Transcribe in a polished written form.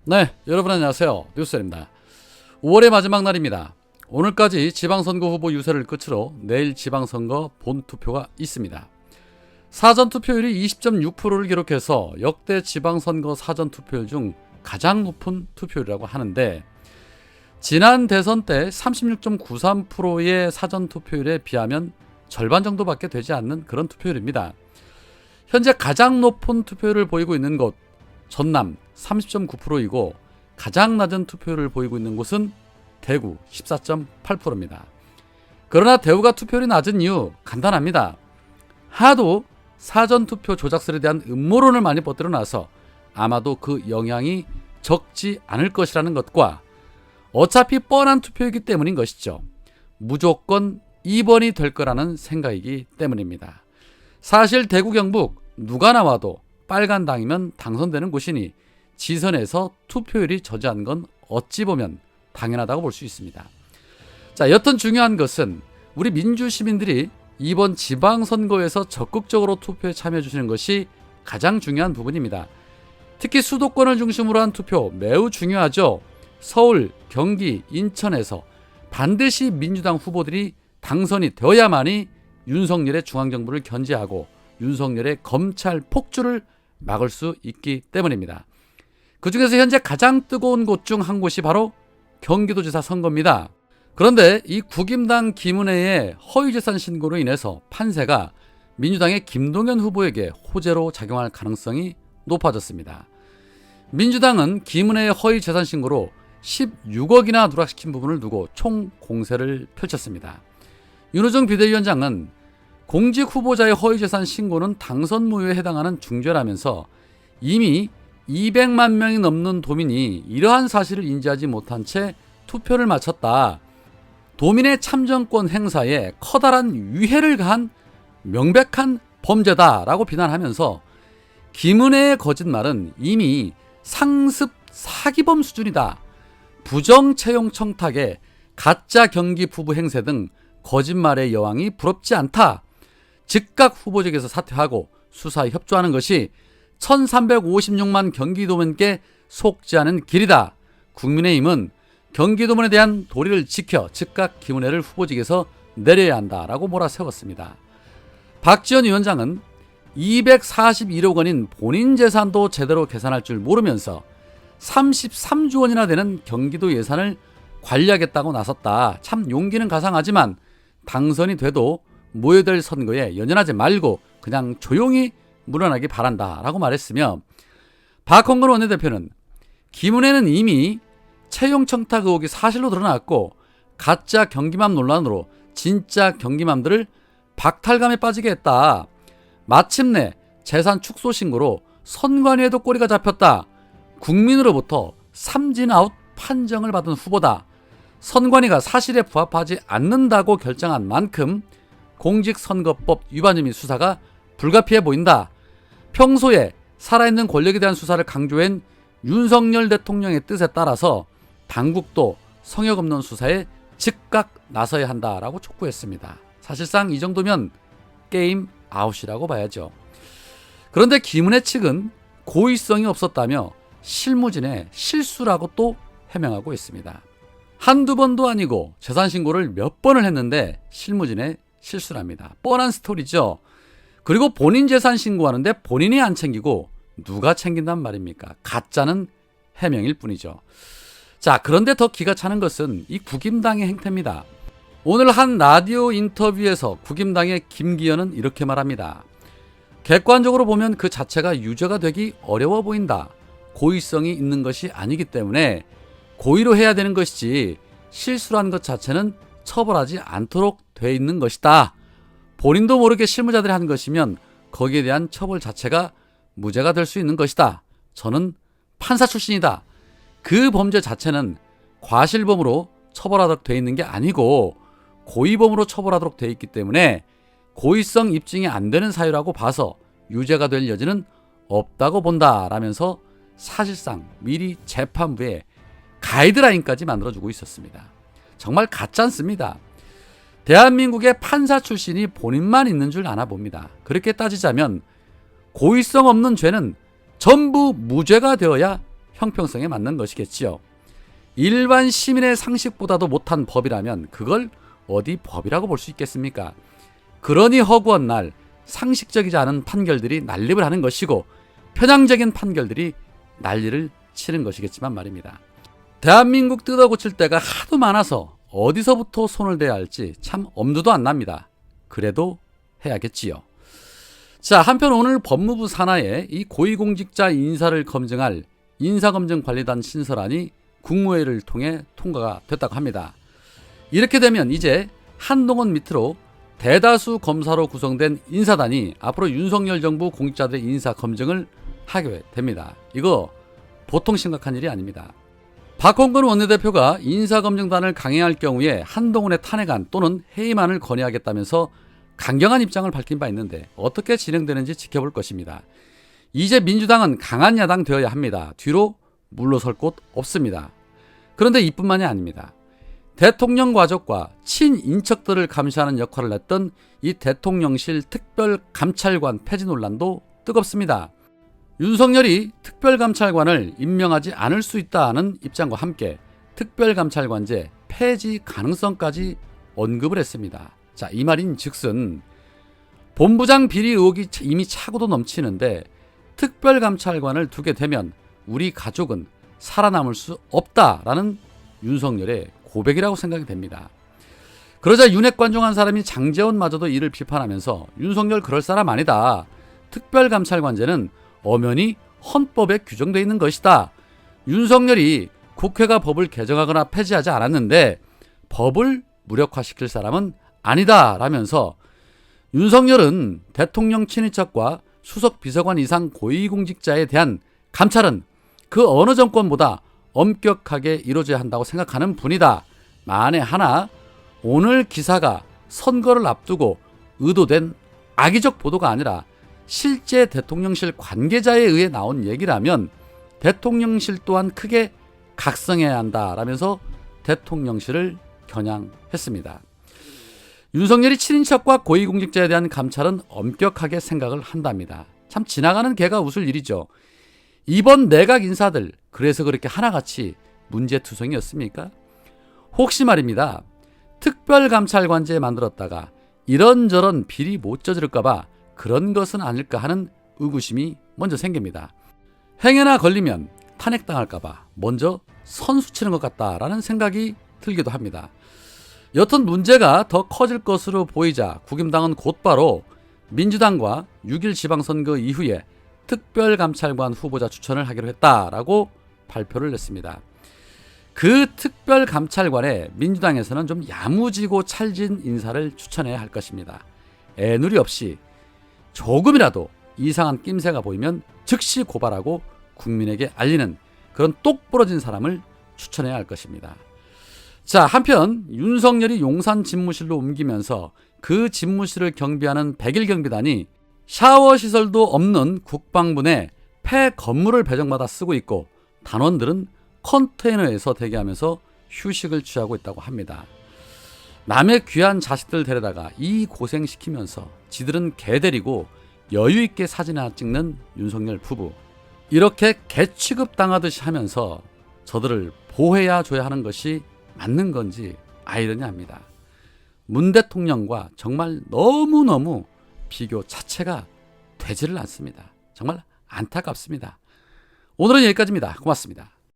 네, 여러분 안녕하세요. 뉴스입니다. 5월의 마지막 날입니다. 오늘까지 지방선거 후보 유세를 끝으로 내일 지방선거 본투표가 있습니다. 사전투표율이 20.6%를 기록해서 역대 지방선거 사전투표율 중 가장 높은 투표율이라고 하는데, 지난 대선 때 36.93%의 사전투표율에 비하면 절반 정도밖에 되지 않는 그런 투표율입니다. 현재 가장 높은 투표율을 보이고 있는 곳 전남 30.9%이고 가장 낮은 투표율을 보이고 있는 곳은 대구 14.8%입니다. 그러나 대구가 투표율이 낮은 이유 간단합니다. 하도 사전투표 조작설에 대한 음모론을 많이 뻗들어 놔서 아마도 그 영향이 적지 않을 것이라는 것과 어차피 뻔한 투표이기 때문인 것이죠. 무조건 2번이 될 거라는 생각이기 때문입니다. 사실 대구 경북 누가 나와도 빨간 당이면 당선되는 곳이니 지선에서 투표율이 저조한 건 어찌 보면 당연하다고 볼 수 있습니다. 자, 여튼 중요한 것은 우리 민주시민들이 이번 지방선거에서 적극적으로 투표에 참여해 주시는 것이 가장 중요한 부분입니다. 특히 수도권을 중심으로 한 투표 매우 중요하죠. 서울, 경기, 인천에서 반드시 민주당 후보들이 당선이 되어야만이 윤석열의 중앙정부를 견제하고 윤석열의 검찰 폭주를 막을 수 있기 때문입니다. 그중에서 현재 가장 뜨거운 곳 중 한 곳이 바로 경기도지사 선거입니다. 그런데 이 국임당 김은혜의 허위재산 신고로 인해서 판세가 민주당의 김동연 후보에게 호재로 작용할 가능성이 높아졌습니다. 민주당은 김은혜의 허위재산 신고로 16억이나 누락시킨 부분을 두고 총 공세를 펼쳤습니다. 윤호중 비대위원장은 공직 후보자의 허위재산 신고는 당선 무효에 해당하는 중죄라면서 이미 200만 명이 넘는 도민이 이러한 사실을 인지하지 못한 채 투표를 마쳤다. 도민의 참정권 행사에 커다란 위해를 가한 명백한 범죄다라고 비난하면서 김은혜의 거짓말은 이미 상습 사기범 수준이다. 부정 채용 청탁에 가짜 경기 부부 행세 등 거짓말의 여왕이 부럽지 않다. 즉각 후보직에서 사퇴하고 수사에 협조하는 것이 1356만 경기도민께 속지 않은 길이다. 국민의힘은 경기도민에 대한 도리를 지켜 즉각 김은혜를 후보직에서 내려야 한다라고 몰아세웠습니다. 박지원 위원장은 241억 원인 본인 재산도 제대로 계산할 줄 모르면서 33조 원이나 되는 경기도 예산을 관리하겠다고 나섰다. 참 용기는 가상하지만 당선이 돼도 모여될 선거에 연연하지 말고 그냥 조용히 물러나기 바란다라고 말했으며, 박홍근 원내대표는 김은혜는 이미 채용 청탁 의혹이 사실로 드러났고 가짜 경기맘 논란으로 진짜 경기맘들을 박탈감에 빠지게 했다. 마침내 재산 축소 신고로 선관위에도 꼬리가 잡혔다. 국민으로부터 삼진아웃 판정을 받은 후보다. 선관위가 사실에 부합하지 않는다고 결정한 만큼 공직선거법 위반 혐의 수사가 불가피해 보인다. 평소에 살아있는 권력에 대한 수사를 강조한 윤석열 대통령의 뜻에 따라서 당국도 성역 없는 수사에 즉각 나서야 한다라고 촉구했습니다. 사실상 이 정도면 게임 아웃이라고 봐야죠. 그런데 김은혜 측은 고의성이 없었다며 실무진의 실수라고 또 해명하고 있습니다. 한두 번도 아니고 재산 신고를 몇 번을 했는데 실무진의 실수랍니다. 뻔한 스토리죠. 그리고 본인 재산 신고하는데 본인이 안 챙기고 누가 챙긴단 말입니까? 가짜는 해명일 뿐이죠. 자, 그런데 더 기가 차는 것은 이 국임당의 행태입니다. 오늘 한 라디오 인터뷰에서 국임당의 김기현은 이렇게 말합니다. 객관적으로 보면 그 자체가 유죄가 되기 어려워 보인다. 고의성이 있는 것이 아니기 때문에 고의로 해야 되는 것이지 실수란 것 자체는 처벌하지 않도록 돼 있는 것이다. 본인도 모르게 실무자들이 한 것이면 거기에 대한 처벌 자체가 무죄가 될 수 있는 것이다. 저는 판사 출신이다. 그 범죄 자체는 과실범으로 처벌하도록 돼 있는 게 아니고 고의범으로 처벌하도록 돼 있기 때문에 고의성 입증이 안 되는 사유라고 봐서 유죄가 될 여지는 없다고 본다라면서 사실상 미리 재판부에 가이드라인까지 만들어주고 있었습니다. 정말 가짜않습니다. 대한민국의 판사 출신이 본인만 있는 줄 아나 봅니다. 그렇게 따지자면 고의성 없는 죄는 전부 무죄가 되어야 형평성에 맞는 것이겠지요. 일반 시민의 상식보다도 못한 법이라면 그걸 어디 법이라고 볼 수 있겠습니까? 그러니 허구한 날 상식적이지 않은 판결들이 난립을 하는 것이고 편향적인 판결들이 난리를 치는 것이겠지만 말입니다. 대한민국 뜯어고칠 때가 하도 많아서 어디서부터 손을 대야 할지 참 엄두도 안 납니다. 그래도 해야겠지요. 자, 한편 오늘 법무부 산하에 이 고위공직자 인사를 검증할 인사검증관리단 신설안이 국무회의를 통해 통과가 됐다고 합니다. 이렇게 되면 이제 한동훈 밑으로 대다수 검사로 구성된 인사단이 앞으로 윤석열 정부 공직자들의 인사 검증을 하게 됩니다. 이거 보통 심각한 일이 아닙니다. 박홍근 원내대표가 인사검증단을 강행할 경우에 한동훈의 탄핵안 또는 해임안을 건의하겠다면서 강경한 입장을 밝힌 바 있는데 어떻게 진행되는지 지켜볼 것입니다. 이제 민주당은 강한 야당 되어야 합니다. 뒤로 물러설 곳 없습니다. 그런데 이뿐만이 아닙니다. 대통령 과적과 친인척들을 감시하는 역할을 했던 이 대통령실 특별감찰관 폐지 논란도 뜨겁습니다. 윤석열이 특별감찰관을 임명하지 않을 수 있다는 입장과 함께 특별감찰관제 폐지 가능성까지 언급을 했습니다. 자, 이 말인 즉슨 본부장 비리 의혹이 이미 차고도 넘치는데 특별감찰관을 두게 되면 우리 가족은 살아남을 수 없다라는 윤석열의 고백이라고 생각이 됩니다. 그러자 윤핵 관종 한 사람이 장제원마저도 이를 비판하면서 윤석열 그럴 사람 아니다. 특별감찰관제는 엄연히 헌법에 규정되어 있는 것이다. 윤석열이 국회가 법을 개정하거나 폐지하지 않았는데 법을 무력화시킬 사람은 아니다 라면서 윤석열은 대통령 친인척과 수석 비서관 이상 고위공직자에 대한 감찰은 그 어느 정권보다 엄격하게 이루어져야 한다고 생각하는 분이다. 만에 하나 오늘 기사가 선거를 앞두고 의도된 악의적 보도가 아니라 실제 대통령실 관계자에 의해 나온 얘기라면 대통령실 또한 크게 각성해야 한다라면서 대통령실을 겨냥했습니다. 윤석열이 친인척과 고위공직자에 대한 감찰은 엄격하게 생각을 한답니다. 참 지나가는 개가 웃을 일이죠. 이번 내각 인사들 그래서 그렇게 하나같이 문제투성이었습니까? 혹시 말입니다. 특별감찰관제 만들었다가 이런저런 비리 못 저지를까봐 그런 것은 아닐까 하는 의구심이 먼저 생깁니다. 행여나 걸리면 탄핵당할까봐 먼저 선수치는 것 같다라는 생각이 들기도 합니다. 여튼 문제가 더 커질 것으로 보이자 국힘당은 곧바로 민주당과 6일 지방선거 이후에 특별감찰관 후보자 추천을 하기로 했다라고 발표를 냈습니다. 그 특별감찰관에 민주당에서는 좀 야무지고 찰진 인사를 추천해야 할 것입니다. 애누리 없이 조금이라도 이상한 낌새가 보이면 즉시 고발하고 국민에게 알리는 그런 똑부러진 사람을 추천해야 할 것입니다. 자, 한편 윤석열이 용산 집무실로 옮기면서 그 집무실을 경비하는 100일 경비단이 샤워 시설도 없는 국방부 내 폐 건물을 배정받아 쓰고 있고 단원들은 컨테이너에서 대기하면서 휴식을 취하고 있다고 합니다. 남의 귀한 자식들 데려다가 이 고생시키면서 지들은 개 데리고 여유있게 사진이나 찍는 윤석열 부부. 이렇게 개 취급당하듯이 하면서 저들을 보호해야 줘야 하는 것이 맞는 건지 아이러니합니다. 문 대통령과 정말 너무너무 비교 자체가 되지를 않습니다. 정말 안타깝습니다. 오늘은 여기까지입니다. 고맙습니다.